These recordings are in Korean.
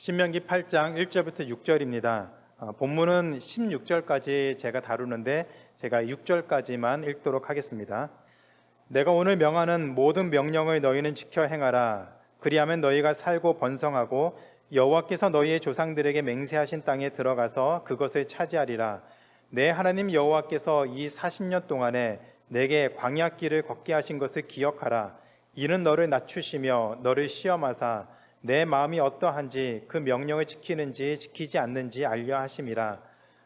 신명기 8장 1절부터 6절입니다. 본문은 16절까지 제가 다루는데 제가 6절까지만 읽도록 하겠습니다. 내가 오늘 명하는 모든 명령을 너희는 지켜 행하라. 그리하면 너희가 살고 번성하고 여호와께서 너희의 조상들에게 맹세하신 땅에 들어가서 그것을 차지하리라. 내 하나님 여호와께서 이 40년 동안에 내게 광야길을 걷게 하신 것을 기억하라. 이는 너를 낮추시며 너를 시험하사 내 마음이 어떠한지 그 명령을 지키는지 지키지 않는지 알려 하심이라.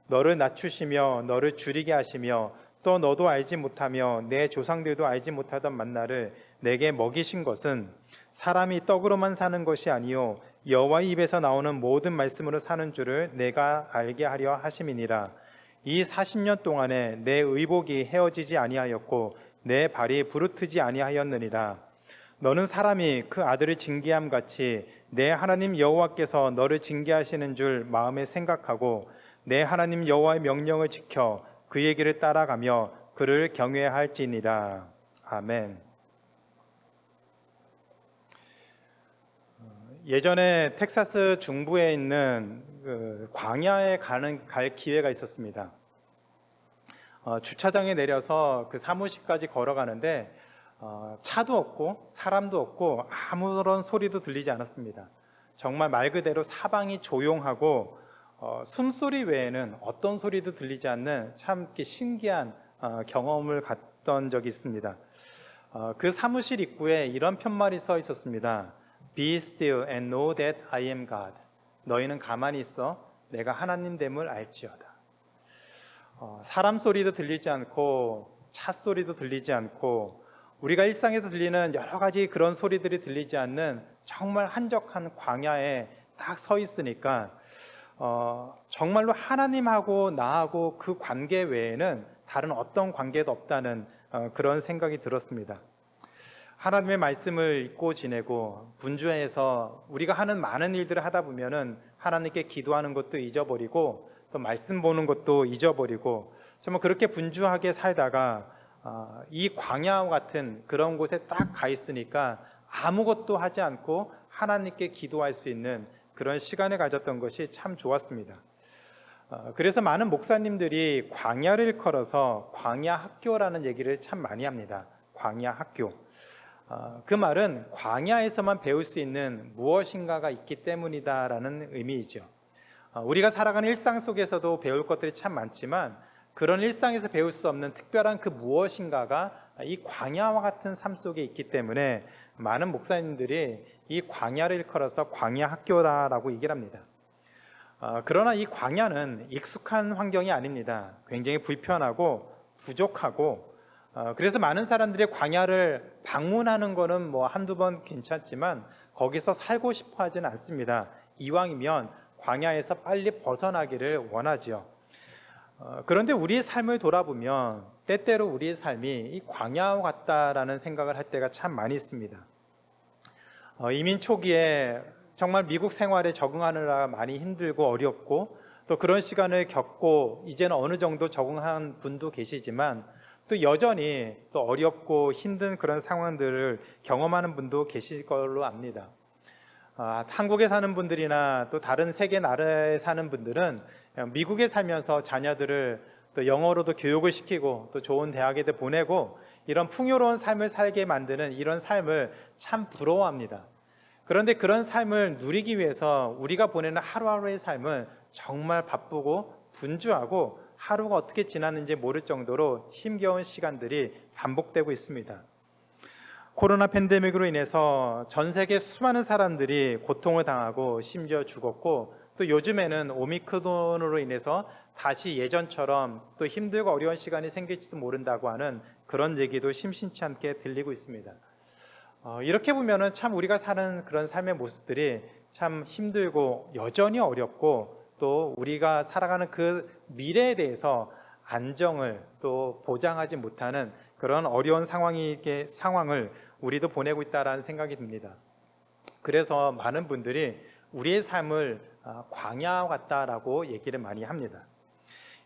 너를 낮추시며 너를 줄이게 하시며 또 너도 알지 못하며 내 조상들도 알지 못하던 만나를 내게 먹이신 것은 사람이 떡으로만 사는 것이 아니요 여호와의 입에서 나오는 모든 말씀으로 사는 줄을 내가 알게 하려 하심이니라. 이 40년 동안에 내 의복이 헤어지지 아니하였고 내 발이 부르트지 아니하였느니라. 너는 사람이 그 아들을 징계함 같이 내 하나님 여호와께서 너를 징계하시는 줄 마음에 생각하고 내 하나님 여호와의 명령을 지켜 그의 길을 따라가며 그를 경외할지니라. 아멘. 예전에 텍사스 중부에 있는 광야에 갈 기회가 있었습니다. 주차장에 내려서 그 사무실까지 걸어가는데 차도 없고 사람도 없고 아무런 소리도 들리지 않았습니다. 정말 말 그대로 사방이 조용하고 숨소리 외에는 어떤 소리도 들리지 않는 참 신기한 경험을 갖던 적이 있습니다. 그 사무실 입구에 이런 편말이 써 있었습니다. Be still and know that I am God. 너희는 가만히 있어 내가 하나님 됨을 알지어다. 사람 소리도 들리지 않고 차 소리도 들리지 않고 우리가 일상에서 들리는 여러 가지 그런 소리들이 들리지 않는 정말 한적한 광야에 딱 서 있으니까 정말로 하나님하고 나하고 그 관계 외에는 다른 어떤 관계도 없다는 그런 생각이 들었습니다. 하나님의 말씀을 잊고 지내고 분주해서 우리가 하는 많은 일들을 하다 보면은 하나님께 기도하는 것도 잊어버리고 또 말씀 보는 것도 잊어버리고 정말 그렇게 분주하게 살다가 이 광야와 같은 그런 곳에 딱 가 있으니까 아무것도 하지 않고 하나님께 기도할 수 있는 그런 시간을 가졌던 것이 참 좋았습니다. 그래서 많은 목사님들이 광야를 일컬어서 광야 학교라는 얘기를 참 많이 합니다. 광야 학교. 그 말은 광야에서만 배울 수 있는 무엇인가가 있기 때문이다라는 의미이죠. 우리가 살아가는 일상 속에서도 배울 것들이 참 많지만 그런 일상에서 배울 수 없는 특별한 그 무엇인가가 이 광야와 같은 삶 속에 있기 때문에 많은 목사님들이 이 광야를 일컬어서 광야 학교라고 얘기를 합니다. 그러나 이 광야는 익숙한 환경이 아닙니다. 굉장히 불편하고 부족하고 그래서 많은 사람들이 광야를 방문하는 거는 뭐 한두 번 괜찮지만 거기서 살고 싶어 하지는 않습니다. 이왕이면 광야에서 빨리 벗어나기를 원하지요. 그런데 우리의 삶을 돌아보면 때때로 우리의 삶이 이 광야와 같다라는 생각을 할 때가 참 많이 있습니다. 이민 초기에 정말 미국 생활에 적응하느라 많이 힘들고 어렵고 또 그런 시간을 겪고 이제는 어느 정도 적응한 분도 계시지만 또 여전히 또 어렵고 힘든 그런 상황들을 경험하는 분도 계실 걸로 압니다. 한국에 사는 분들이나 또 다른 세계 나라에 사는 분들은 미국에 살면서 자녀들을 또 영어로도 교육을 시키고 또 좋은 대학에도 보내고 이런 풍요로운 삶을 살게 만드는 이런 삶을 참 부러워합니다. 그런데 그런 삶을 누리기 위해서 우리가 보내는 하루하루의 삶은 정말 바쁘고 분주하고 하루가 어떻게 지났는지 모를 정도로 힘겨운 시간들이 반복되고 있습니다. 코로나 팬데믹으로 인해서 전 세계 수많은 사람들이 고통을 당하고 심지어 죽었고 또 요즘에는 오미크론으로 인해서 다시 예전처럼 또 힘들고 어려운 시간이 생길지도 모른다고 하는 그런 얘기도 심심치 않게 들리고 있습니다. 이렇게 보면은 참 우리가 사는 그런 삶의 모습들이 참 힘들고 여전히 어렵고 또 우리가 살아가는 그 미래에 대해서 안정을 또 보장하지 못하는 그런 어려운 상황을 우리도 보내고 있다는 생각이 듭니다. 그래서 많은 분들이 우리의 삶을 광야와 같다라고 얘기를 많이 합니다.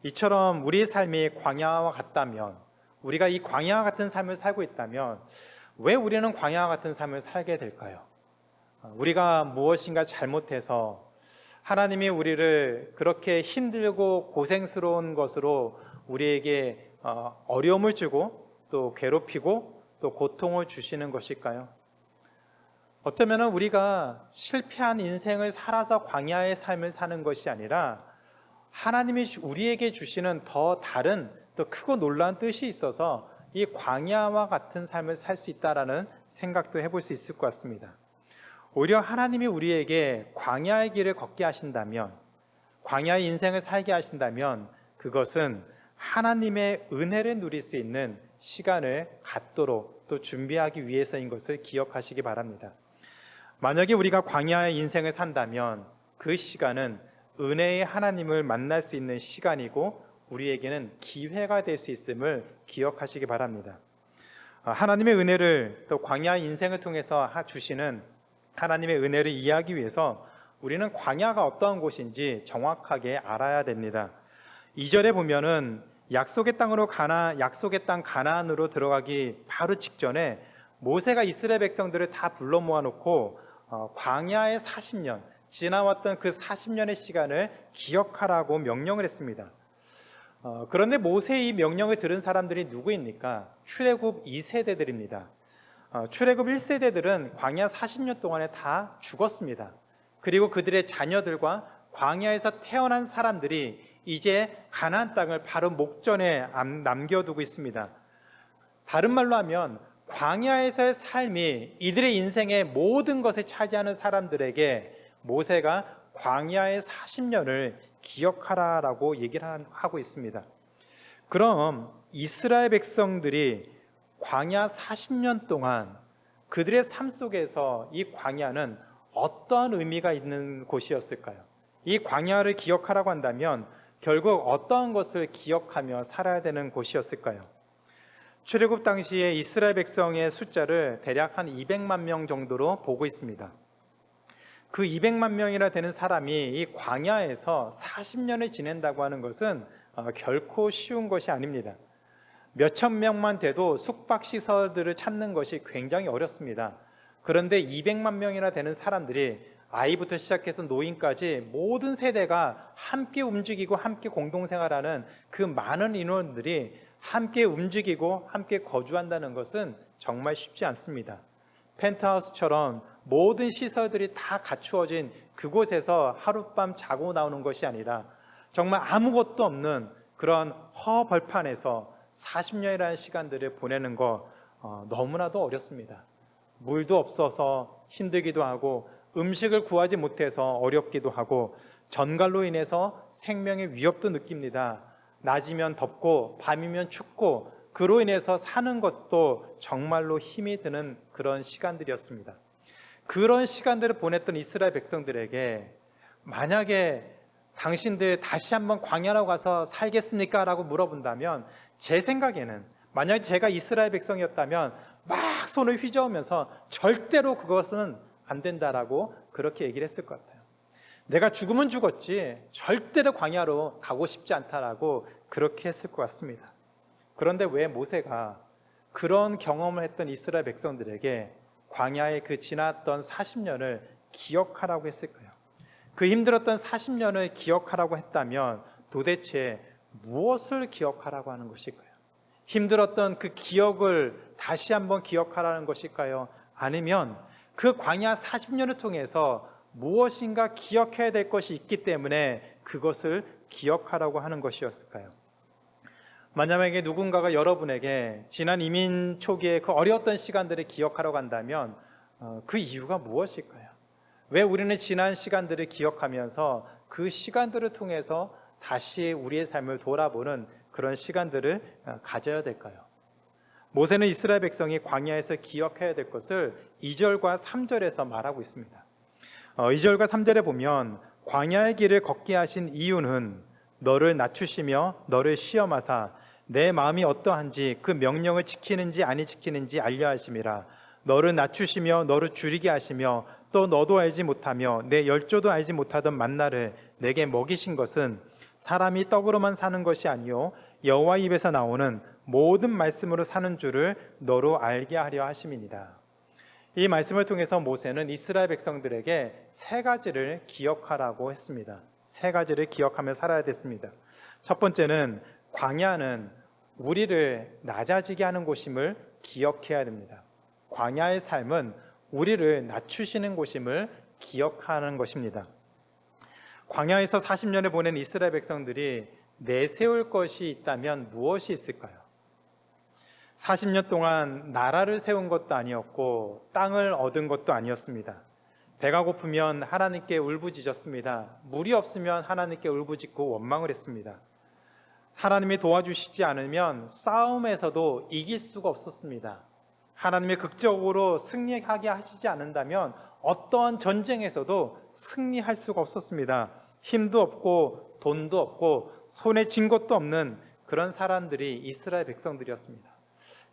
이처럼 우리의 삶이 광야와 같다면, 우리가 이 광야와 같은 삶을 살고 있다면 왜 우리는 광야와 같은 삶을 살게 될까요? 우리가 무엇인가 잘못해서 하나님이 우리를 그렇게 힘들고 고생스러운 것으로 우리에게 어려움을 주고 또 괴롭히고 또 고통을 주시는 것일까요? 어쩌면 우리가 실패한 인생을 살아서 광야의 삶을 사는 것이 아니라 하나님이 우리에게 주시는 더 다른 또 크고 놀라운 뜻이 있어서 이 광야와 같은 삶을 살 수 있다라는 생각도 해볼 수 있을 것 같습니다. 오히려 하나님이 우리에게 광야의 길을 걷게 하신다면, 광야의 인생을 살게 하신다면 그것은 하나님의 은혜를 누릴 수 있는 시간을 갖도록 또 준비하기 위해서인 것을 기억하시기 바랍니다. 만약에 우리가 광야의 인생을 산다면 그 시간은 은혜의 하나님을 만날 수 있는 시간이고 우리에게는 기회가 될 수 있음을 기억하시기 바랍니다. 하나님의 은혜를 또 광야의 인생을 통해서 주시는 하나님의 은혜를 이해하기 위해서 우리는 광야가 어떠한 곳인지 정확하게 알아야 됩니다. 2절에 보면은 약속의 땅 가나안으로 들어가기 바로 직전에 모세가 이스라엘 백성들을 다 불러 모아놓고 광야의 40년, 지나왔던 그 40년의 시간을 기억하라고 명령을 했습니다. 그런데 모세의 이 명령을 들은 사람들이 누구입니까? 출애굽 2세대들입니다. 출애굽 1세대들은 광야 40년 동안에 다 죽었습니다. 그리고 그들의 자녀들과 광야에서 태어난 사람들이 이제 가나안 땅을 바로 목전에 남겨두고 있습니다. 다른 말로 하면 광야에서의 삶이 이들의 인생의 모든 것을 차지하는 사람들에게 모세가 광야의 40년을 기억하라라고 얘기를 하고 있습니다. 그럼 이스라엘 백성들이 광야 40년 동안 그들의 삶 속에서 이 광야는 어떤 의미가 있는 곳이었을까요? 이 광야를 기억하라고 한다면 결국 어떠한 것을 기억하며 살아야 되는 곳이었을까요? 출애굽 당시에 이스라엘 백성의 숫자를 대략 한 200만 명 정도로 보고 있습니다. 그 200만 명이나 되는 사람이 이 광야에서 40년을 지낸다고 하는 것은 결코 쉬운 것이 아닙니다. 몇천 명만 돼도 숙박시설들을 찾는 것이 굉장히 어렵습니다. 그런데 200만 명이나 되는 사람들이 아이부터 시작해서 노인까지 모든 세대가 함께 움직이고 함께 공동생활하는 그 많은 인원들이 함께 움직이고 함께 거주한다는 것은 정말 쉽지 않습니다. 펜트하우스처럼 모든 시설들이 다 갖추어진 그곳에서 하룻밤 자고 나오는 것이 아니라 정말 아무것도 없는 그런 허벌판에서 40년이라는 시간들을 보내는 거 너무나도 어렵습니다. 물도 없어서 힘들기도 하고 음식을 구하지 못해서 어렵기도 하고 전갈로 인해서 생명의 위협도 느낍니다. 낮이면 덥고 밤이면 춥고 그로 인해서 사는 것도 정말로 힘이 드는 그런 시간들이었습니다. 그런 시간들을 보냈던 이스라엘 백성들에게 만약에 당신들 다시 한번 광야로 가서 살겠습니까? 라고 물어본다면 제 생각에는 만약에 제가 이스라엘 백성이었다면 막 손을 휘저으면서 절대로 그것은 안 된다라고 그렇게 얘기를 했을 것 같아요. 내가 죽으면 죽었지 절대로 광야로 가고 싶지 않다라고 그렇게 했을 것 같습니다. 그런데 왜 모세가 그런 경험을 했던 이스라엘 백성들에게 광야의 그 지났던 40년을 기억하라고 했을까요? 그 힘들었던 40년을 기억하라고 했다면 도대체 무엇을 기억하라고 하는 것일까요? 힘들었던 그 기억을 다시 한번 기억하라는 것일까요? 아니면 그 광야 40년을 통해서 무엇인가 기억해야 될 것이 있기 때문에 그것을 기억하라고 하는 것이었을까요? 만약에 누군가가 여러분에게 지난 이민 초기에 그 어려웠던 시간들을 기억하라고 한다면 그 이유가 무엇일까요? 왜 우리는 지난 시간들을 기억하면서 그 시간들을 통해서 다시 우리의 삶을 돌아보는 그런 시간들을 가져야 될까요? 모세는 이스라엘 백성이 광야에서 기억해야 될 것을 2절과 3절에서 말하고 있습니다. 2절과 3절에 보면 광야의 길을 걷게 하신 이유는 너를 낮추시며 너를 시험하사 내 마음이 어떠한지 그 명령을 지키는지 아니 지키는지 알려 하심이라. 너를 낮추시며 너를 줄이게 하시며 또 너도 알지 못하며 내 열조도 알지 못하던 만나를 내게 먹이신 것은 사람이 떡으로만 사는 것이 아니요 여호와 입에서 나오는 모든 말씀으로 사는 줄을 너로 알게 하려 하심이니라. 이 말씀을 통해서 모세는 이스라엘 백성들에게 세 가지를 기억하라고 했습니다. 세 가지를 기억하며 살아야 됐습니다. 첫 번째는 광야는 우리를 낮아지게 하는 곳임을 기억해야 됩니다. 광야의 삶은 우리를 낮추시는 곳임을 기억하는 것입니다. 광야에서 40년을 보낸 이스라엘 백성들이 내세울 것이 있다면 무엇이 있을까요? 40년 동안 나라를 세운 것도 아니었고 땅을 얻은 것도 아니었습니다. 배가 고프면 하나님께 울부짖었습니다. 물이 없으면 하나님께 울부짖고 원망을 했습니다. 하나님이 도와주시지 않으면 싸움에서도 이길 수가 없었습니다. 하나님이 극적으로 승리하게 하시지 않는다면 어떠한 전쟁에서도 승리할 수가 없었습니다. 힘도 없고 돈도 없고 손에 쥔 것도 없는 그런 사람들이 이스라엘 백성들이었습니다.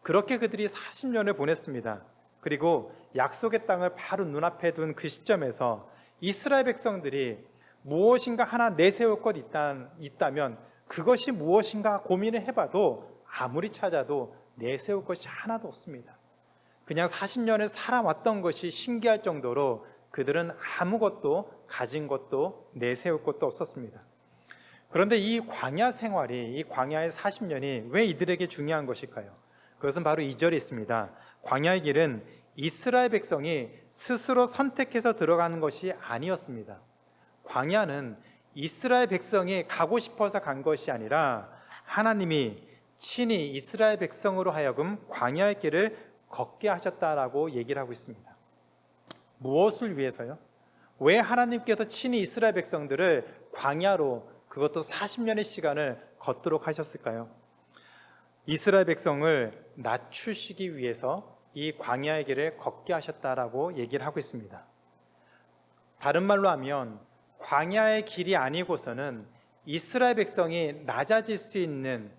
그렇게 그들이 40년을 보냈습니다. 그리고 약속의 땅을 바로 눈앞에 둔 그 시점에서 이스라엘 백성들이 무엇인가 하나 내세울 것 있다면 그것이 무엇인가 고민을 해봐도 아무리 찾아도 내세울 것이 하나도 없습니다. 그냥 40년을 살아왔던 것이 신기할 정도로 그들은 아무것도 가진 것도 내세울 것도 없었습니다. 그런데 이 광야 생활이, 이 광야의 40년이 왜 이들에게 중요한 것일까요? 그것은 바로 2절에 있습니다. 광야의 길은 이스라엘 백성이 스스로 선택해서 들어가는 것이 아니었습니다. 광야는 이스라엘 백성이 가고 싶어서 간 것이 아니라 하나님이 친히 이스라엘 백성으로 하여금 광야의 길을 걷게 하셨다라고 얘기를 하고 있습니다. 무엇을 위해서요? 왜 하나님께서 친히 이스라엘 백성들을 광야로, 그것도 40년의 시간을 걷도록 하셨을까요? 이스라엘 백성을 낮추시기 위해서 이 광야의 길을 걷게 하셨다라고 얘기를 하고 있습니다. 다른 말로 하면 광야의 길이 아니고서는 이스라엘 백성이 낮아질 수 있는,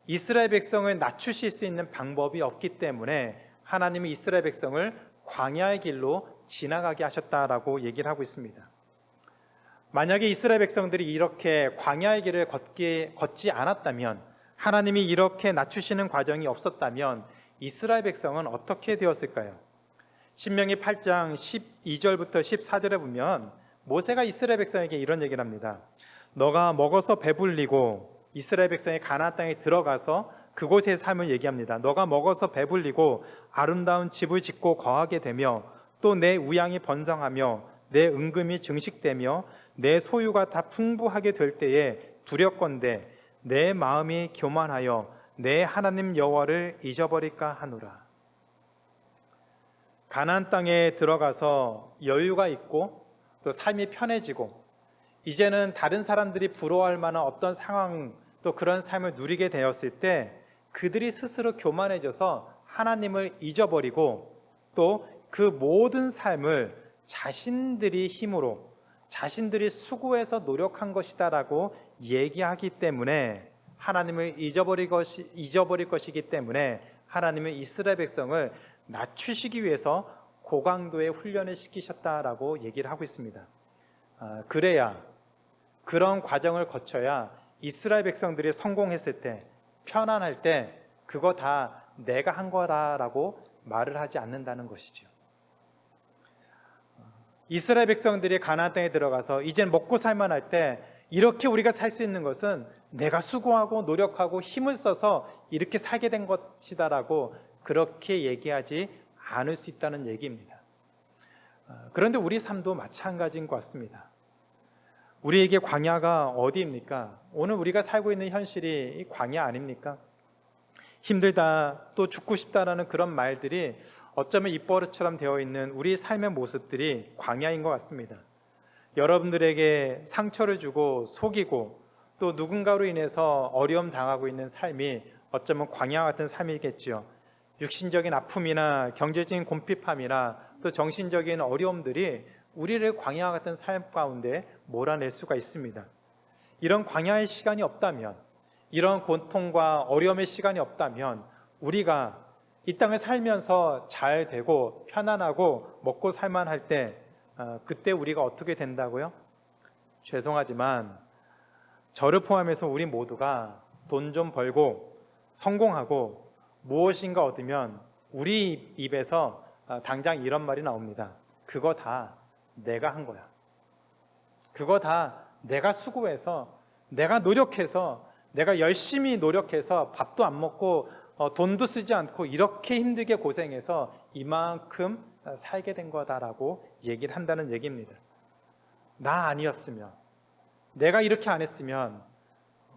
이스라엘 백성을 낮추실 수 있는 방법이 없기 때문에 하나님이 이스라엘 백성을 광야의 길로 지나가게 하셨다라고 얘기를 하고 있습니다. 만약에 이스라엘 백성들이 이렇게 광야의 길을 걷지 않았다면, 하나님이 이렇게 낮추시는 과정이 없었다면 이스라엘 백성은 어떻게 되었을까요? 신명기 8장 12절부터 14절에 보면 모세가 이스라엘 백성에게 이런 얘기를 합니다. 너가 먹어서 배불리고, 이스라엘 백성이 가나안 땅에 들어가서 그곳의 삶을 얘기합니다. 너가 먹어서 배불리고 아름다운 집을 짓고 거하게 되며 또 내 우양이 번성하며 내 은금이 증식되며 내 소유가 다 풍부하게 될 때에 두렵건대 내 마음이 교만하여 내 하나님 여호와를 잊어버릴까 하노라. 가나안 땅에 들어가서 여유가 있고 또 삶이 편해지고 이제는 다른 사람들이 부러워할 만한 어떤 상황, 또 그런 삶을 누리게 되었을 때 그들이 스스로 교만해져서 하나님을 잊어버리고 또 그 모든 삶을 자신들이 힘으로, 자신들이 수고해서 노력한 것이다라고 얘기하기 때문에 하나님을 잊어버릴 것이기 때문에 하나님은 이스라엘 백성을 낮추시기 위해서 고강도의 훈련을 시키셨다라고 얘기를 하고 있습니다. 그래야, 그런 과정을 거쳐야 이스라엘 백성들이 성공했을 때, 편안할 때 그거 다 내가 한 거다라고 말을 하지 않는다는 것이죠. 이스라엘 백성들이 가나안 땅에 들어가서 이젠 먹고 살만할 때 이렇게 우리가 살 수 있는 것은 내가 수고하고 노력하고 힘을 써서 이렇게 살게 된 것이다라고 그렇게 얘기하지 않을 수 있다는 얘기입니다. 그런데 우리 삶도 마찬가지인 것 같습니다. 우리에게 광야가 어디입니까? 오늘 우리가 살고 있는 현실이 광야 아닙니까? 힘들다, 또 죽고 싶다라는 그런 말들이 어쩌면 입버릇처럼 되어 있는 우리 삶의 모습들이 광야인 것 같습니다. 여러분들에게 상처를 주고 속이고 또 누군가로 인해서 어려움 당하고 있는 삶이 어쩌면 광야 같은 삶이겠지요. 육신적인 아픔이나 경제적인 곤핍함이나 또 정신적인 어려움들이 우리를 광야 같은 삶 가운데 몰아낼 수가 있습니다. 이런 광야의 시간이 없다면, 이런 고통과 어려움의 시간이 없다면 우리가 이 땅을 살면서 잘 되고 편안하고 먹고 살만할 때 그때 우리가 어떻게 된다고요? 죄송하지만 저를 포함해서 우리 모두가 돈 좀 벌고 성공하고 무엇인가 얻으면 우리 입에서 당장 이런 말이 나옵니다. 그거 다 내가 한 거야. 그거 다 내가 수고해서, 내가 노력해서, 내가 열심히 노력해서 밥도 안 먹고 돈도 쓰지 않고 이렇게 힘들게 고생해서 이만큼 살게 된 거다라고 얘기를 한다는 얘기입니다. 나 아니었으면, 내가 이렇게 안 했으면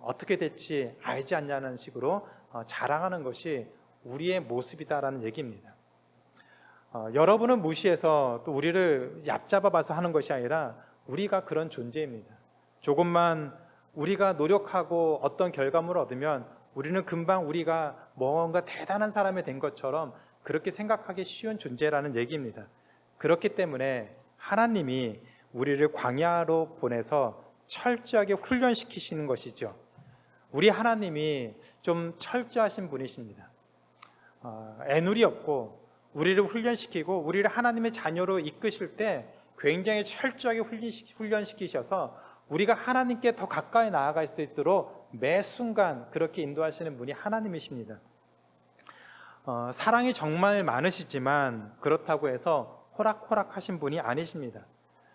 어떻게 될지 알지 않냐는 식으로 자랑하는 것이 우리의 모습이다라는 얘기입니다. 여러분은 무시해서 또 우리를 얕잡아 봐서 하는 것이 아니라 우리가 그런 존재입니다. 조금만 우리가 노력하고 어떤 결과물을 얻으면 우리는 금방 우리가 뭔가 대단한 사람이 된 것처럼 그렇게 생각하기 쉬운 존재라는 얘기입니다. 그렇기 때문에 하나님이 우리를 광야로 보내서 철저하게 훈련시키시는 것이죠. 우리 하나님이 좀 철저하신 분이십니다. 애누리 없고 우리를 훈련시키고 우리를 하나님의 자녀로 이끄실 때 굉장히 철저하게 훈련시키셔서 우리가 하나님께 더 가까이 나아갈 수 있도록 매 순간 그렇게 인도하시는 분이 하나님이십니다. 사랑이 정말 많으시지만 그렇다고 해서 호락호락하신 분이 아니십니다.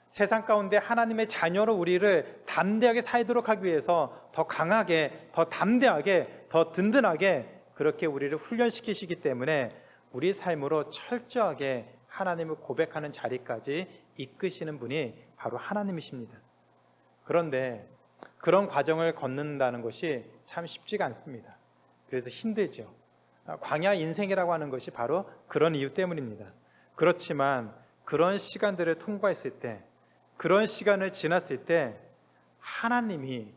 세상 가운데 하나님의 자녀로 우리를 담대하게 살도록 하기 위해서 더 강하게, 더 담대하게, 더 든든하게 그렇게 우리를 훈련시키시기 때문에 우리 삶으로 철저하게 하나님을 고백하는 자리까지 이끄시는 분이 바로 하나님이십니다. 그런데 그런 과정을 걷는다는 것이 참 쉽지가 않습니다. 그래서 힘들죠. 광야 인생이라고 하는 것이 바로 그런 이유 때문입니다. 그렇지만 그런 시간들을 통과했을 때, 그런 시간을 지났을 때 하나님이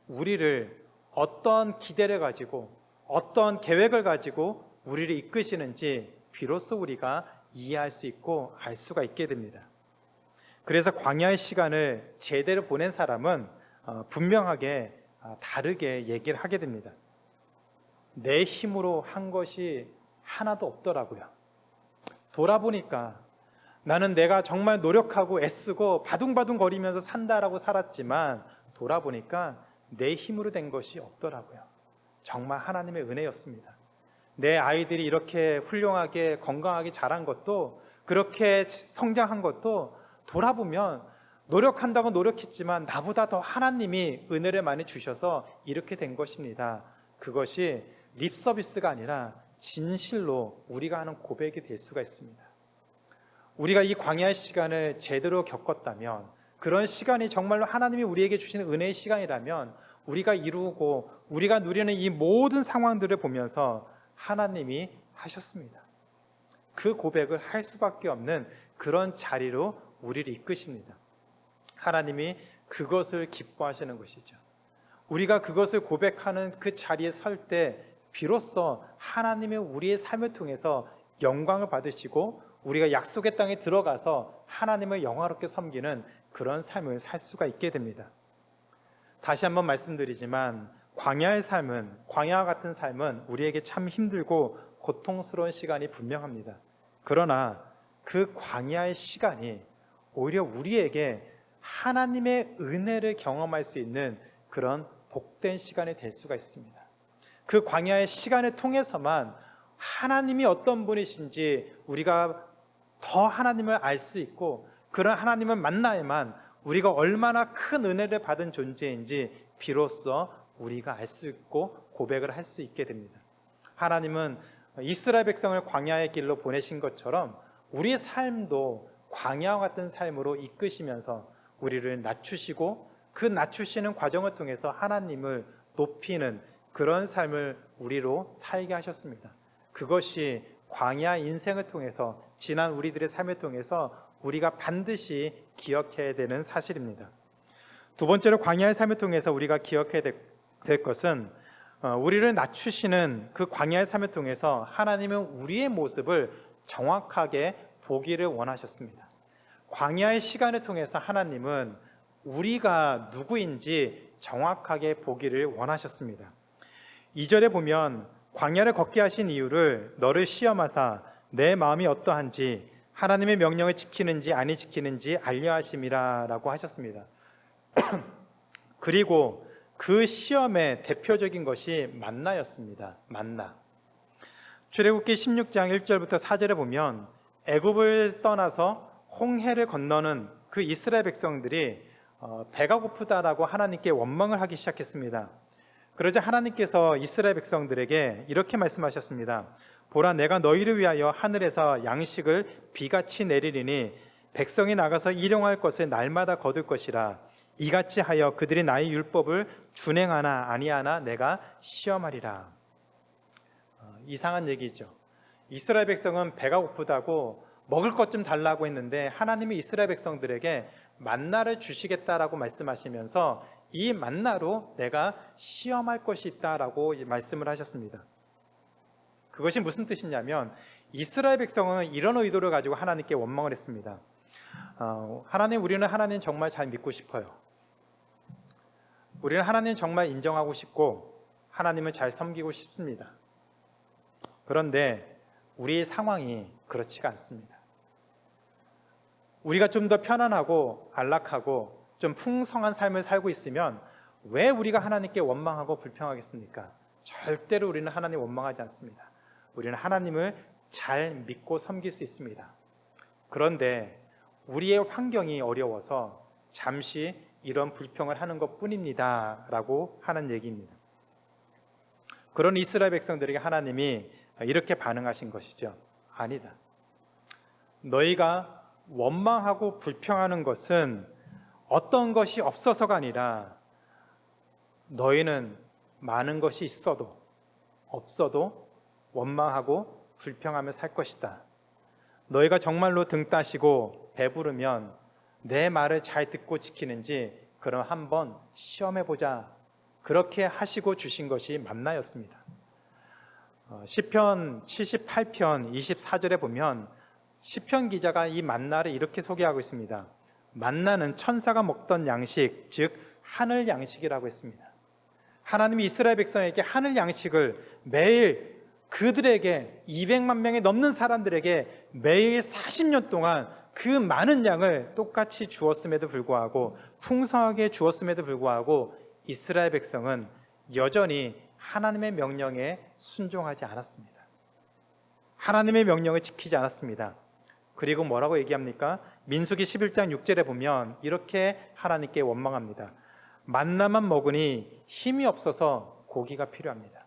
우리를 어떤 기대를 가지고 어떤 계획을 가지고 우리를 이끄시는지 비로소 우리가 이해할 수 있고 알 수가 있게 됩니다. 그래서 광야의 시간을 제대로 보낸 사람은 분명하게 다르게 얘기를 하게 됩니다. 내 힘으로 한 것이 하나도 없더라고요. 돌아보니까 나는 내가 정말 노력하고 애쓰고 바둥바둥 거리면서 산다라고 살았지만 돌아보니까 내 힘으로 된 것이 없더라고요. 정말 하나님의 은혜였습니다. 내 아이들이 이렇게 훌륭하게 건강하게 자란 것도, 그렇게 성장한 것도 돌아보면 노력한다고 노력했지만 나보다 더 하나님이 은혜를 많이 주셔서 이렇게 된 것입니다. 그것이 립 서비스가 아니라 진실로 우리가 하는 고백이 될 수가 있습니다. 우리가 이 광야의 시간을 제대로 겪었다면, 그런 시간이 정말로 하나님이 우리에게 주시는 은혜의 시간이라면 우리가 이루고 우리가 누리는 이 모든 상황들을 보면서 하나님이 하셨습니다. 그 고백을 할 수밖에 없는 그런 자리로 우리를 이끄십니다. 하나님이 그것을 기뻐하시는 것이죠. 우리가 그것을 고백하는 그 자리에 설 때 비로소 하나님의 우리의 삶을 통해서 영광을 받으시고 우리가 약속의 땅에 들어가서 하나님을 영화롭게 섬기는 그런 삶을 살 수가 있게 됩니다. 다시 한번 말씀드리지만 광야의 삶은, 광야와 같은 삶은 우리에게 참 힘들고 고통스러운 시간이 분명합니다. 그러나 그 광야의 시간이 오히려 우리에게 하나님의 은혜를 경험할 수 있는 그런 복된 시간이 될 수가 있습니다. 그 광야의 시간을 통해서만 하나님이 어떤 분이신지 우리가 더 하나님을 알 수 있고, 그런 하나님을 만나야만 우리가 얼마나 큰 은혜를 받은 존재인지 비로소 우리가 알 수 있고 고백을 할 수 있게 됩니다. 하나님은 이스라엘 백성을 광야의 길로 보내신 것처럼 우리 삶도 광야와 같은 삶으로 이끄시면서 우리를 낮추시고, 그 낮추시는 과정을 통해서 하나님을 높이는 그런 삶을 우리로 살게 하셨습니다. 그것이 광야 인생을 통해서, 지난 우리들의 삶을 통해서 우리가 반드시 기억해야 되는 사실입니다. 두 번째로 광야의 삶을 통해서 우리가 기억해야 될 것은, 우리를 낮추시는 그 광야의 삶을 통해서 하나님은 우리의 모습을 정확하게 보기를 원하셨습니다. 광야의 시간을 통해서 하나님은 우리가 누구인지 정확하게 보기를 원하셨습니다. 2절에 보면 광야를 걷게 하신 이유를 너를 시험하사 내 마음이 어떠한지 하나님의 명령을 지키는지 아니 지키는지 알려 하심이라 라고 하셨습니다. 그리고 그 시험의 대표적인 것이 만나였습니다. 만나. 출애굽기 16장 1절부터 4절에 보면 애굽을 떠나서 홍해를 건너는 그 이스라엘 백성들이 배가 고프다라고 하나님께 원망을 하기 시작했습니다. 그러자 하나님께서 이스라엘 백성들에게 이렇게 말씀하셨습니다. 보라, 내가 너희를 위하여 하늘에서 양식을 비같이 내리리니 백성이 나가서 일용할 것을 날마다 거둘 것이라. 이같이 하여 그들이 나의 율법을 준행하나 아니하나 내가 시험하리라. 이상한 얘기죠. 이스라엘 백성은 배가 고프다고 먹을 것 좀 달라고 했는데 하나님이 이스라엘 백성들에게 만나를 주시겠다라고 말씀하시면서 이 만나로 내가 시험할 것이 있다라고 말씀을 하셨습니다. 그것이 무슨 뜻이냐면 이스라엘 백성은 이런 의도를 가지고 하나님께 원망을 했습니다. 하나님, 우리는 하나님 정말 잘 믿고 싶어요. 우리는 하나님 정말 인정하고 싶고 하나님을 잘 섬기고 싶습니다. 그런데 우리의 상황이 그렇지가 않습니다. 우리가 좀 더 편안하고 안락하고 좀 풍성한 삶을 살고 있으면 왜 우리가 하나님께 원망하고 불평하겠습니까? 절대로 우리는 하나님 원망하지 않습니다. 우리는 하나님을 잘 믿고 섬길 수 있습니다. 그런데 우리의 환경이 어려워서 잠시 이런 불평을 하는 것뿐입니다 라고 하는 얘기입니다. 그런 이스라엘 백성들에게 하나님이 이렇게 반응하신 것이죠. 아니다. 너희가 원망하고 불평하는 것은 어떤 것이 없어서가 아니라 너희는 많은 것이 있어도 없어도 원망하고 불평하며 살 것이다. 너희가 정말로 등 따시고 배부르면 내 말을 잘 듣고 지키는지 그럼 한번 시험해보자. 그렇게 하시고 주신 것이 만나였습니다. 시편 78편 24절에 보면 시편 기자가 이 만나를 이렇게 소개하고 있습니다. 만나는 천사가 먹던 양식, 즉 하늘 양식이라고 했습니다. 하나님이 이스라엘 백성에게 하늘 양식을 매일 그들에게 200만 명이 넘는 사람들에게 매일 40년 동안 그 많은 양을 똑같이 주었음에도 불구하고 풍성하게 주었음에도 불구하고 이스라엘 백성은 여전히 하나님의 명령에 순종하지 않았습니다. 하나님의 명령을 지키지 않았습니다. 그리고 뭐라고 얘기합니까? 민수기 11장 6절에 보면 이렇게 하나님께 원망합니다. 만나만 먹으니 힘이 없어서 고기가 필요합니다.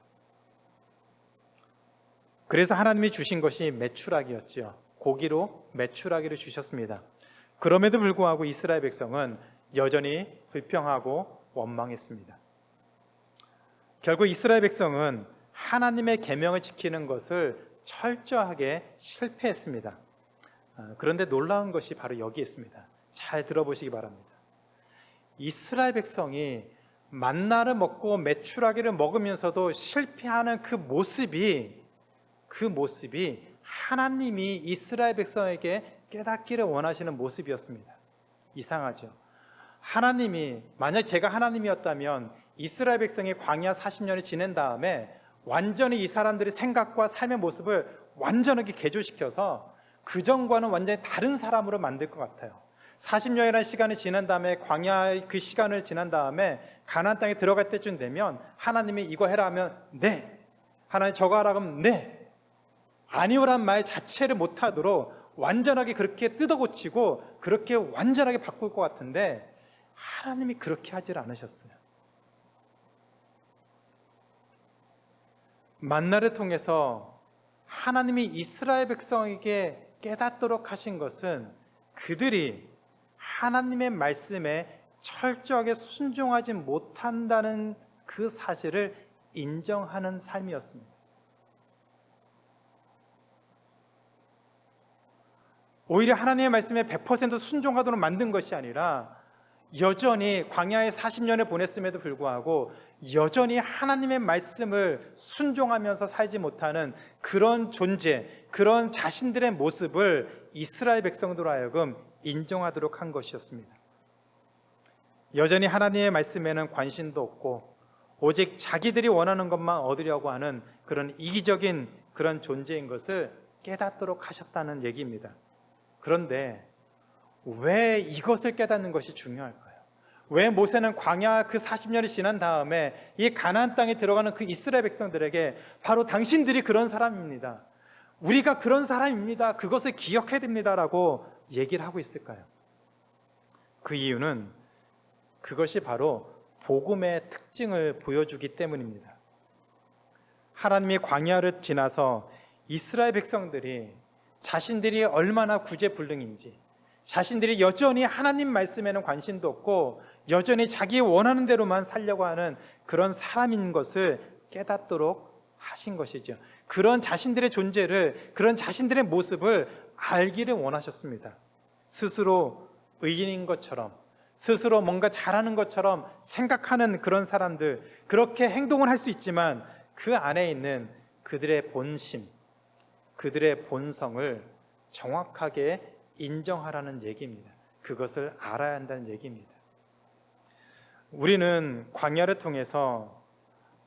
그래서 하나님이 주신 것이 메추라기였지요. 고기로 메추라기를 주셨습니다. 그럼에도 불구하고 이스라엘 백성은 여전히 불평하고 원망했습니다. 결국 이스라엘 백성은 하나님의 계명을 지키는 것을 철저하게 실패했습니다. 그런데 놀라운 것이 바로 여기 있습니다. 잘 들어보시기 바랍니다. 이스라엘 백성이 만나를 먹고 메추라기를 먹으면서도 실패하는 그 모습이 하나님이 이스라엘 백성에게 깨닫기를 원하시는 모습이었습니다. 이상하죠? 하나님이, 만약 제가 하나님이었다면 이스라엘 백성이 광야 40년을 지낸 다음에 완전히 이 사람들의 생각과 삶의 모습을 완전하게 개조시켜서 그전과는 완전히 다른 사람으로 만들 것 같아요. 40년이라는 시간이 지난 다음에, 광야의 그 시간을 지난 다음에 가나안 땅에 들어갈 때쯤 되면 하나님이 이거 해라 하면 네, 하나님 저거 하라 하면 네, 아니오란 말 자체를 못하도록 완전하게 그렇게 뜯어고치고 그렇게 완전하게 바꿀 것 같은데 하나님이 그렇게 하질 않으셨어요. 만나를 통해서 하나님이 이스라엘 백성에게 깨닫도록 하신 것은 그들이 하나님의 말씀에 철저하게 순종하지 못한다는 그 사실을 인정하는 삶이었습니다. 오히려 하나님의 말씀에 100% 순종하도록 만든 것이 아니라 여전히 광야에 40년을 보냈음에도 불구하고 여전히 하나님의 말씀을 순종하면서 살지 못하는 그런 존재, 그런 자신들의 모습을 이스라엘 백성들로 하여금 인정하도록 한 것이었습니다. 여전히 하나님의 말씀에는 관심도 없고 오직 자기들이 원하는 것만 얻으려고 하는 그런 이기적인 그런 존재인 것을 깨닫도록 하셨다는 얘기입니다. 그런데 왜 이것을 깨닫는 것이 중요할까요? 왜 모세는 광야 그 40년이 지난 다음에 이 가나안 땅에 들어가는 그 이스라엘 백성들에게 바로 당신들이 그런 사람입니다. 우리가 그런 사람입니다. 그것을 기억해야 됩니다라고 얘기를 하고 있을까요? 그 이유는 그것이 바로 복음의 특징을 보여주기 때문입니다. 하나님이 광야를 지나서 이스라엘 백성들이 자신들이 얼마나 구제불능인지, 자신들이 여전히 하나님 말씀에는 관심도 없고 여전히 자기 원하는 대로만 살려고 하는 그런 사람인 것을 깨닫도록 하신 것이죠. 그런 자신들의 존재를, 그런 자신들의 모습을 알기를 원하셨습니다. 스스로 의인인 것처럼, 스스로 뭔가 잘하는 것처럼 생각하는 그런 사람들, 그렇게 행동을 할 수 있지만 그 안에 있는 그들의 본심, 그들의 본성을 정확하게 인정하라는 얘기입니다. 그것을 알아야 한다는 얘기입니다. 우리는 광야를 통해서,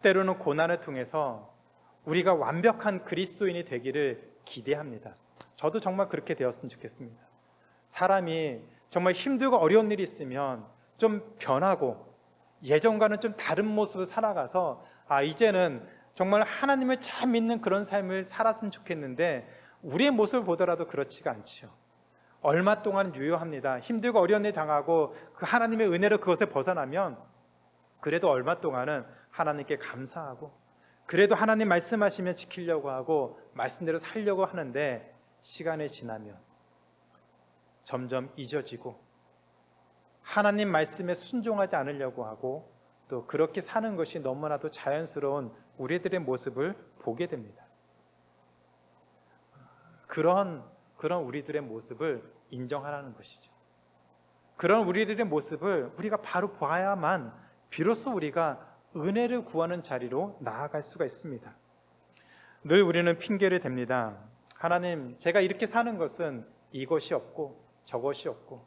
때로는 고난을 통해서 우리가 완벽한 그리스도인이 되기를 기대합니다. 저도 정말 그렇게 되었으면 좋겠습니다. 사람이 정말 힘들고 어려운 일이 있으면 좀 변하고 예전과는 좀 다른 모습을 살아가서 이제는 정말 하나님을 참 믿는 그런 삶을 살았으면 좋겠는데 우리의 모습을 보더라도 그렇지가 않죠. 얼마 동안 유효합니다. 힘들고 어려운 일 당하고 그 하나님의 은혜로 그것에 벗어나면 그래도 얼마 동안은 하나님께 감사하고 그래도 하나님 말씀하시면 지키려고 하고 말씀대로 살려고 하는데 시간이 지나면 점점 잊어지고 하나님 말씀에 순종하지 않으려고 하고 또 그렇게 사는 것이 너무나도 자연스러운 우리들의 모습을 보게 됩니다. 그런 우리들의 모습을 인정하라는 것이죠. 그런 우리들의 모습을 우리가 바로 봐야만 비로소 우리가 은혜를 구하는 자리로 나아갈 수가 있습니다. 늘 우리는 핑계를 댑니다. 하나님, 제가 이렇게 사는 것은 이것이 없고 저것이 없고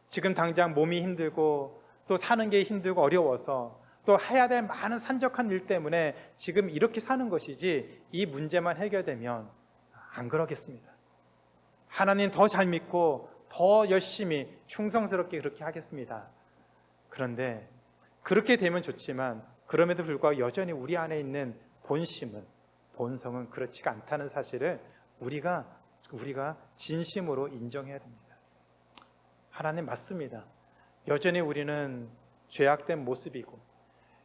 지금 당장 몸이 힘들고 또 사는 게 힘들고 어려워서 또 해야 될 많은 산적한 일 때문에 지금 이렇게 사는 것이지 이 문제만 해결되면 안 그러겠습니다. 하나님 더 잘 믿고 더 열심히 충성스럽게 그렇게 하겠습니다. 그런데 그렇게 되면 좋지만 그럼에도 불구하고 여전히 우리 안에 있는 본성은 그렇지가 않다는 사실을 우리가 진심으로 인정해야 됩니다. 하나님 맞습니다. 여전히 우리는 죄악된 모습이고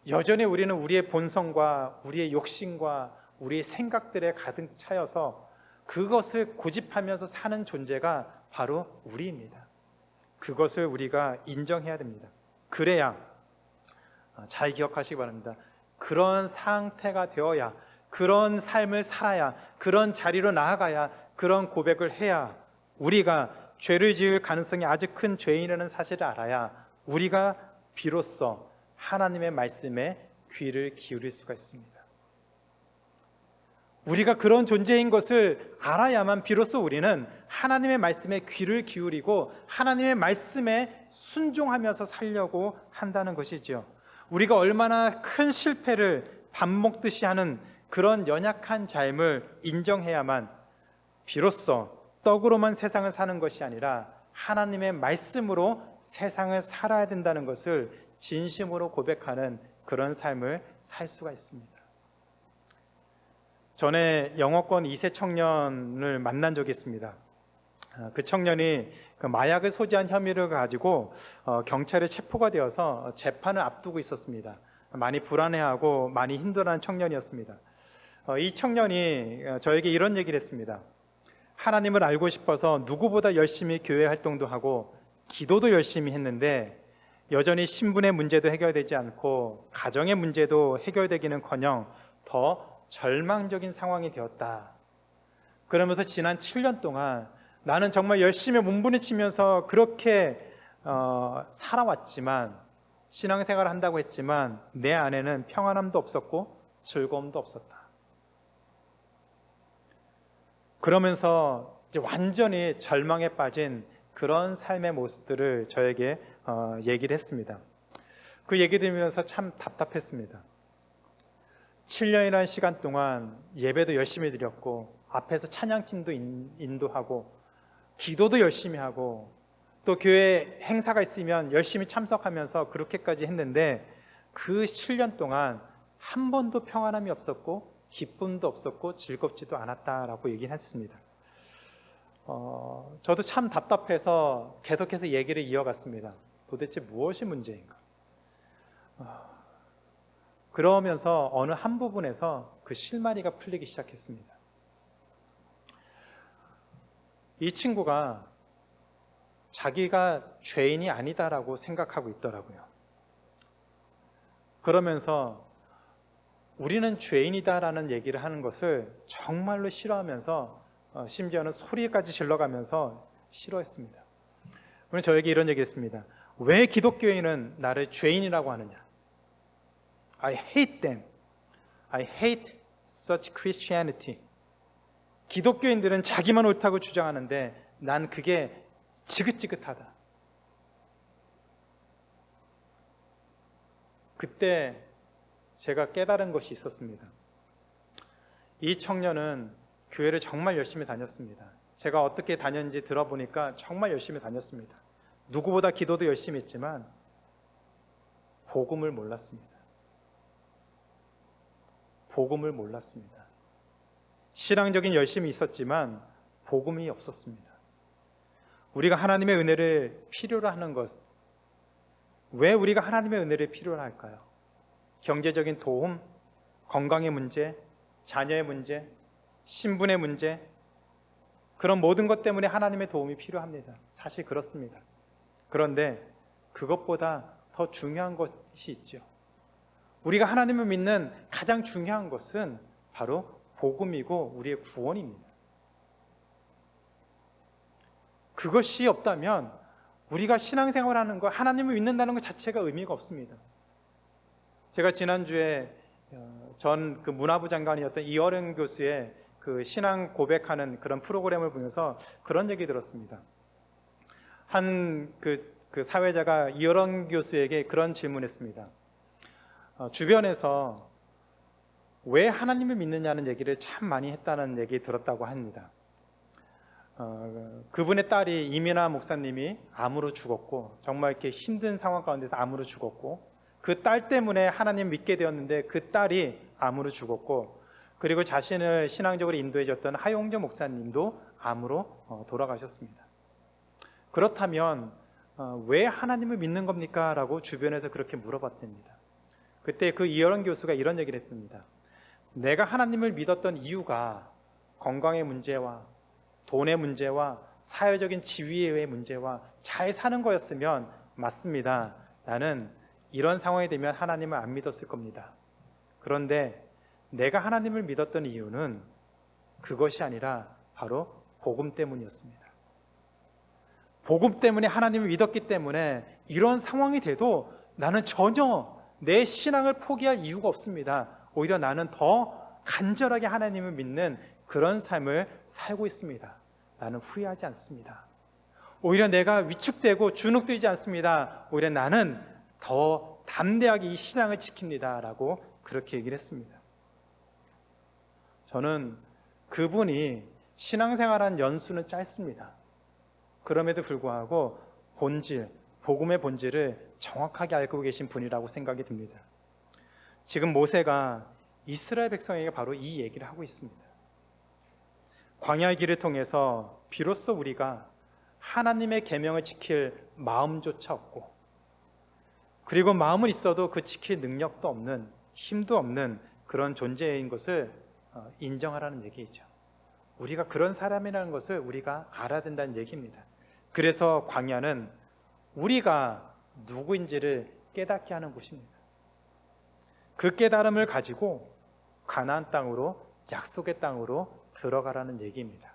여전히 우리는 우리의 본성과 우리의 욕심과 우리의 생각들에 가득 차여서 그것을 고집하면서 사는 존재가 바로 우리입니다. 그것을 우리가 인정해야 됩니다. 그래야 잘 기억하시기 바랍니다. 그런 상태가 되어야, 그런 삶을 살아야, 그런 자리로 나아가야, 그런 고백을 해야 우리가 죄를 지을 가능성이 아주 큰 죄인이라는 사실을 알아야 우리가 비로소 하나님의 말씀에 귀를 기울일 수가 있습니다. 우리가 그런 존재인 것을 알아야만 비로소 우리는 하나님의 말씀에 귀를 기울이고 하나님의 말씀에 순종하면서 살려고 한다는 것이죠. 우리가 얼마나 큰 실패를 밥 먹듯이 하는 그런 연약한 삶을 인정해야만 비로소 떡으로만 세상을 사는 것이 아니라 하나님의 말씀으로 세상을 살아야 된다는 것을 진심으로 고백하는 그런 삶을 살 수가 있습니다. 전에 영어권 2세 청년을 만난 적이 있습니다. 그 청년이 그 마약을 소지한 혐의를 가지고 경찰에 체포가 되어서 재판을 앞두고 있었습니다. 많이 불안해하고 많이 힘들어하는 청년이었습니다. 이 청년이 저에게 이런 얘기를 했습니다. 하나님을 알고 싶어서 누구보다 열심히 교회 활동도 하고 기도도 열심히 했는데 여전히 신분의 문제도 해결되지 않고 가정의 문제도 해결되기는커녕 더 절망적인 상황이 되었다. 그러면서 지난 7년 동안 나는 정말 열심히 몸부림치면서 그렇게 살아왔지만 신앙생활을 한다고 했지만 내 안에는 평안함도 없었고 즐거움도 없었다. 그러면서 이제 완전히 절망에 빠진 그런 삶의 모습들을 저에게 얘기를 했습니다. 그 얘기 들으면서 참 답답했습니다. 7년이라는 시간 동안 예배도 열심히 드렸고 앞에서 찬양팀도 인도하고 기도도 열심히 하고 또 교회 행사가 있으면 열심히 참석하면서 그렇게까지 했는데 그 7년 동안 한 번도 평안함이 없었고 기쁨도 없었고 즐겁지도 않았다라고 얘기를 했습니다. 저도 참 답답해서 계속해서 얘기를 이어갔습니다. 도대체 무엇이 문제인가? 그러면서 어느 한 부분에서 그 실마리가 풀리기 시작했습니다. 이 친구가 자기가 죄인이 아니다라고 생각하고 있더라고요. 그러면서 우리는 죄인이다라는 얘기를 하는 것을 정말로 싫어하면서 심지어는 소리까지 질러가면서 싫어했습니다. 오늘 저에게 이런 얘기했습니다. 왜 기독교인은 나를 죄인이라고 하느냐? I hate them. I hate such Christianity. 기독교인들은 자기만 옳다고 주장하는데 난 그게 지긋지긋하다. 그때 제가 깨달은 것이 있었습니다. 이 청년은 교회를 정말 열심히 다녔습니다. 제가 어떻게 다녔는지 들어보니까 정말 열심히 다녔습니다. 누구보다 기도도 열심히 했지만 복음을 몰랐습니다. 복음을 몰랐습니다. 신앙적인 열심이 있었지만 복음이 없었습니다. 우리가 하나님의 은혜를 필요로 하는 것, 왜 우리가 하나님의 은혜를 필요로 할까요? 경제적인 도움, 건강의 문제, 자녀의 문제, 신분의 문제, 그런 모든 것 때문에 하나님의 도움이 필요합니다. 사실 그렇습니다. 그런데 그것보다 더 중요한 것이 있죠. 우리가 하나님을 믿는 가장 중요한 것은 바로 복음이고 우리의 구원입니다. 그것이 없다면 우리가 신앙생활하는 것, 하나님을 믿는다는 것 자체가 의미가 없습니다. 제가 지난주에 전 그 문화부 장관이었던 이어령 교수의 그 신앙 고백하는 그런 프로그램을 보면서 그런 얘기 들었습니다. 한 그 사회자가 이어령 교수에게 그런 질문했습니다. 주변에서 왜 하나님을 믿느냐는 얘기를 참 많이 했다는 얘기 들었다고 합니다. 그분의 딸이 이민아 목사님이 암으로 죽었고 정말 이렇게 힘든 상황 가운데서 암으로 죽었고 그 딸 때문에 하나님 믿게 되었는데 그 딸이 암으로 죽었고 그리고 자신을 신앙적으로 인도해줬던 하용조 목사님도 암으로 돌아가셨습니다. 그렇다면 왜 하나님을 믿는 겁니까? 라고 주변에서 그렇게 물어봤답니다. 그때 그 이어령 교수가 이런 얘기를 했답니다. 내가 하나님을 믿었던 이유가 건강의 문제와 돈의 문제와 사회적인 지위의 문제와 잘 사는 거였으면 맞습니다. 나는 이런 상황이 되면 하나님을 안 믿었을 겁니다. 그런데 내가 하나님을 믿었던 이유는 그것이 아니라 바로 복음 때문이었습니다. 복음 때문에 하나님을 믿었기 때문에 이런 상황이 돼도 나는 전혀 내 신앙을 포기할 이유가 없습니다. 오히려 나는 더 간절하게 하나님을 믿는 그런 삶을 살고 있습니다. 나는 후회하지 않습니다. 오히려 내가 위축되고 주눅들지 않습니다. 오히려 나는 더 담대하게 이 신앙을 지킵니다. 라고 그렇게 얘기를 했습니다. 저는 그분이 신앙생활한 연수는 짧습니다. 그럼에도 불구하고 본질, 복음의 본질을 정확하게 알고 계신 분이라고 생각이 듭니다. 지금 모세가 이스라엘 백성에게 바로 이 얘기를 하고 있습니다. 광야의 길을 통해서 비로소 우리가 하나님의 계명을 지킬 마음조차 없고 그리고 마음은 있어도 그 지킬 능력도 없는 힘도 없는 그런 존재인 것을 인정하라는 얘기이죠. 우리가 그런 사람이라는 것을 우리가 알아야 된다는 얘기입니다. 그래서 광야는 우리가 누구인지를 깨닫게 하는 곳입니다. 그 깨달음을 가지고 가나안 땅으로 약속의 땅으로 들어가라는 얘기입니다.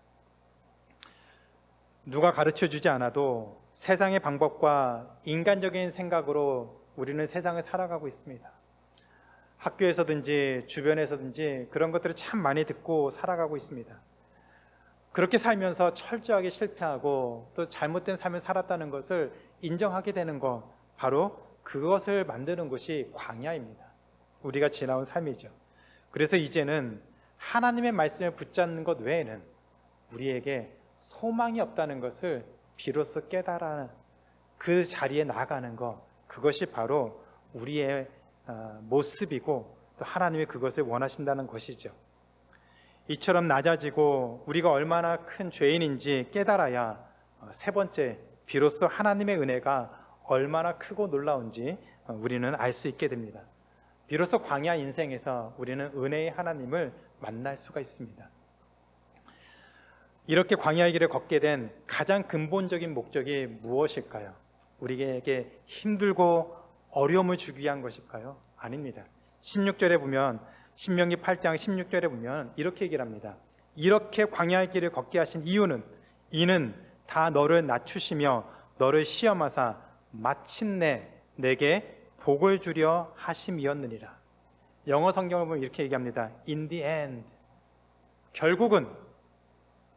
누가 가르쳐주지 않아도 세상의 방법과 인간적인 생각으로 우리는 세상을 살아가고 있습니다. 학교에서든지 주변에서든지 그런 것들을 참 많이 듣고 살아가고 있습니다. 그렇게 살면서 철저하게 실패하고 또 잘못된 삶을 살았다는 것을 인정하게 되는 것, 바로 그것을 만드는 것이 광야입니다. 우리가 지나온 삶이죠. 그래서 이제는 하나님의 말씀을 붙잡는 것 외에는 우리에게 소망이 없다는 것을 비로소 깨달아 그 자리에 나아가는 것, 그것이 바로 우리의 모습이고 또 하나님이 그것을 원하신다는 것이죠. 이처럼 낮아지고 우리가 얼마나 큰 죄인인지 깨달아야 세 번째, 비로소 하나님의 은혜가 얼마나 크고 놀라운지 우리는 알 수 있게 됩니다. 비로소 광야 인생에서 우리는 은혜의 하나님을 만날 수가 있습니다. 이렇게 광야의 길을 걷게 된 가장 근본적인 목적이 무엇일까요? 우리에게 힘들고 어려움을 주기 위한 것일까요? 아닙니다. 16절에 보면, 신명기 8장 16절에 보면 이렇게 얘기를 합니다. 이렇게 광야의 길을 걷게 하신 이유는, 이는 다 너를 낮추시며 너를 시험하사 마침내 내게 복을 주려 하심이었느니라. 영어 성경을 보면 이렇게 얘기합니다. In the end, 결국은,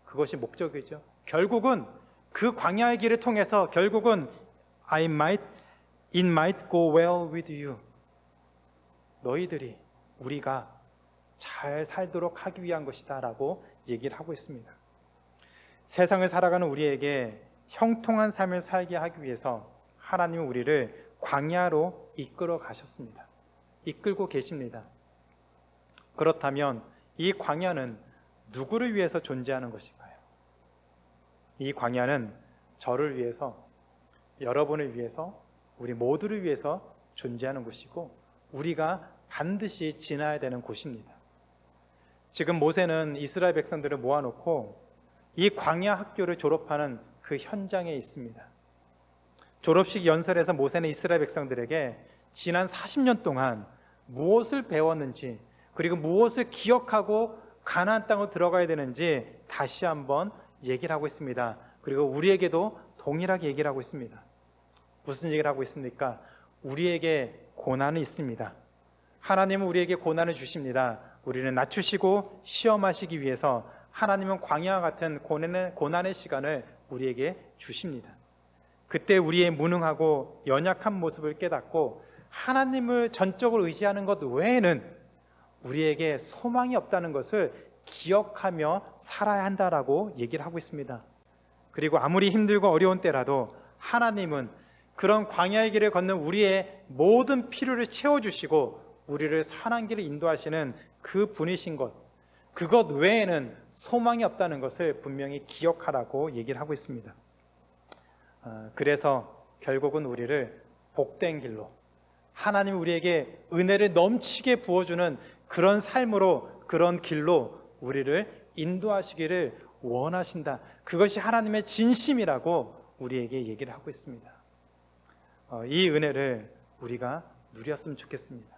그것이 목적이죠. 결국은 그 광야의 길을 통해서 결국은 it might go well with you. 너희들이, 우리가 잘 살도록 하기 위한 것이다 라고 얘기를 하고 있습니다. 세상을 살아가는 우리에게 형통한 삶을 살게 하기 위해서 하나님은 우리를 광야로 이끌어 가셨습니다. 이끌고 계십니다. 그렇다면 이 광야는 누구를 위해서 존재하는 것일까요? 이 광야는 저를 위해서, 여러분을 위해서, 우리 모두를 위해서 존재하는 곳이고 우리가 반드시 지나야 되는 곳입니다. 지금 모세는 이스라엘 백성들을 모아놓고 이 광야 학교를 졸업하는 그 현장에 있습니다. 졸업식 연설에서 모세는 이스라엘 백성들에게 지난 40년 동안 무엇을 배웠는지, 그리고 무엇을 기억하고 가나안 땅으로 들어가야 되는지 다시 한번 얘기를 하고 있습니다. 그리고 우리에게도 동일하게 얘기를 하고 있습니다. 무슨 얘기를 하고 있습니까? 우리에게 고난이 있습니다. 하나님은 우리에게 고난을 주십니다. 우리는 낮추시고 시험하시기 위해서 하나님은 광야와 같은 고난의 시간을 우리에게 주십니다. 그때 우리의 무능하고 연약한 모습을 깨닫고 하나님을 전적으로 의지하는 것 외에는 우리에게 소망이 없다는 것을 기억하며 살아야 한다라고 얘기를 하고 있습니다. 그리고 아무리 힘들고 어려운 때라도 하나님은 그런 광야의 길을 걷는 우리의 모든 필요를 채워주시고 우리를 선한 길을 인도하시는 그 분이신 것, 그것 외에는 소망이 없다는 것을 분명히 기억하라고 얘기를 하고 있습니다. 그래서 결국은 우리를 복된 길로, 하나님 우리에게 은혜를 넘치게 부어주는 그런 삶으로, 그런 길로 우리를 인도하시기를 원하신다. 그것이 하나님의 진심이라고 우리에게 얘기를 하고 있습니다. 이 은혜를 우리가 누렸으면 좋겠습니다.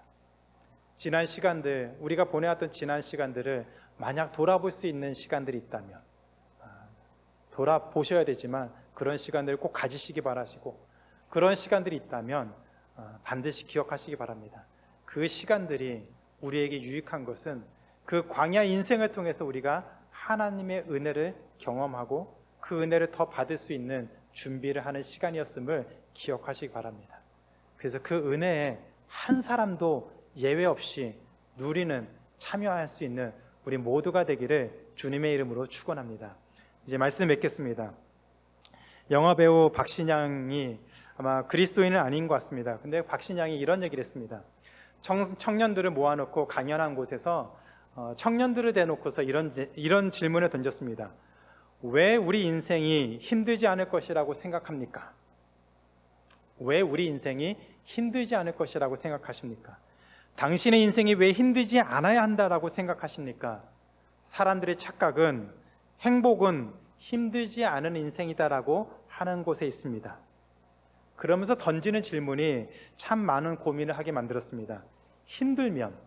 지난 시간들, 우리가 보내왔던 지난 시간들을 만약 돌아볼 수 있는 시간들이 있다면 돌아보셔야 되지만 그런 시간들을 꼭 가지시기 바라시고, 그런 시간들이 있다면 반드시 기억하시기 바랍니다. 그 시간들이 우리에게 유익한 것은 그 광야 인생을 통해서 우리가 하나님의 은혜를 경험하고 그 은혜를 더 받을 수 있는 준비를 하는 시간이었음을 기억하시기 바랍니다. 그래서 그 은혜에 한 사람도 예외 없이 누리는, 참여할 수 있는 우리 모두가 되기를 주님의 이름으로 축원합니다. 이제 말씀 맺겠습니다. 영화배우 박신양이 아마 그리스도인은 아닌 것 같습니다. 근데 박신양이 이런 얘기를 했습니다. 청년들을 모아놓고 강연한 곳에서 청년들을 대놓고서 이런 질문을 던졌습니다. 왜 우리 인생이 힘들지 않을 것이라고 생각합니까? 왜 우리 인생이 힘들지 않을 것이라고 생각하십니까? 당신의 인생이 왜 힘들지 않아야 한다라고 생각하십니까? 사람들의 착각은 행복은 힘들지 않은 인생이다라고 하는 곳에 있습니다. 그러면서 던지는 질문이 참 많은 고민을 하게 만들었습니다. 힘들면,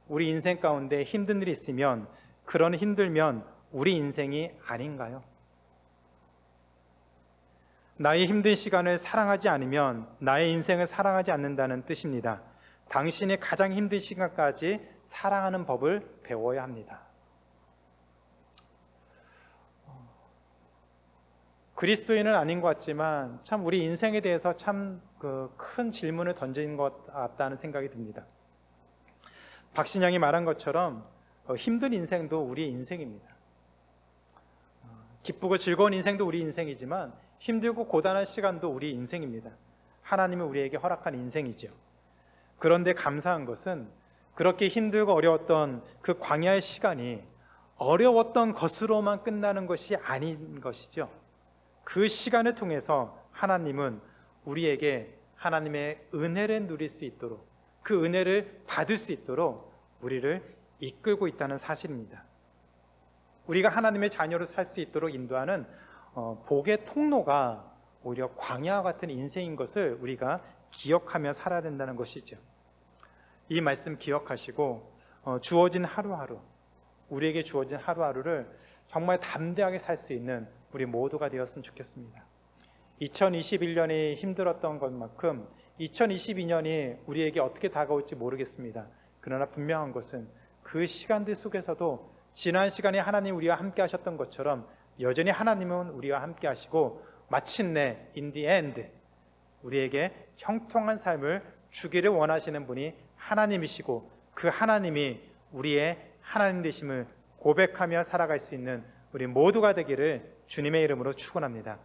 우리 인생 가운데 힘든 일이 있으면 그런 힘들면 우리 인생이 아닌가요? 나의 힘든 시간을 사랑하지 않으면 나의 인생을 사랑하지 않는다는 뜻입니다. 당신이 가장 힘든 시간까지 사랑하는 법을 배워야 합니다. 그리스도인은 아닌 것 같지만 참 우리 인생에 대해서 참 큰 질문을 던진 것 같다는 생각이 듭니다. 박신양이 말한 것처럼 힘든 인생도 우리의 인생입니다. 기쁘고 즐거운 인생도 우리 인생이지만 힘들고 고단한 시간도 우리 인생입니다. 하나님은 우리에게 허락한 인생이죠. 그런데 감사한 것은 그렇게 힘들고 어려웠던 그 광야의 시간이 어려웠던 것으로만 끝나는 것이 아닌 것이죠. 그 시간을 통해서 하나님은 우리에게 하나님의 은혜를 누릴 수 있도록, 그 은혜를 받을 수 있도록 우리를 이끌고 있다는 사실입니다. 우리가 하나님의 자녀로 살 수 있도록 인도하는 복의 통로가 오히려 광야와 같은 인생인 것을 우리가 기억하며 살아야 된다는 것이죠. 이 말씀 기억하시고 주어진 하루하루, 우리에게 주어진 하루하루를 정말 담대하게 살 수 있는 우리 모두가 되었으면 좋겠습니다. 2021년이 힘들었던 것만큼 2022년이 우리에게 어떻게 다가올지 모르겠습니다. 그러나 분명한 것은 그 시간들 속에서도 지난 시간에 하나님 우리와 함께 하셨던 것처럼 여전히 하나님은 우리와 함께 하시고 마침내 in the end 우리에게 형통한 삶을 주기를 원하시는 분이 하나님이시고, 그 하나님이 우리의 하나님 되심을 고백하며 살아갈 수 있는 우리 모두가 되기를 주님의 이름으로 축원합니다.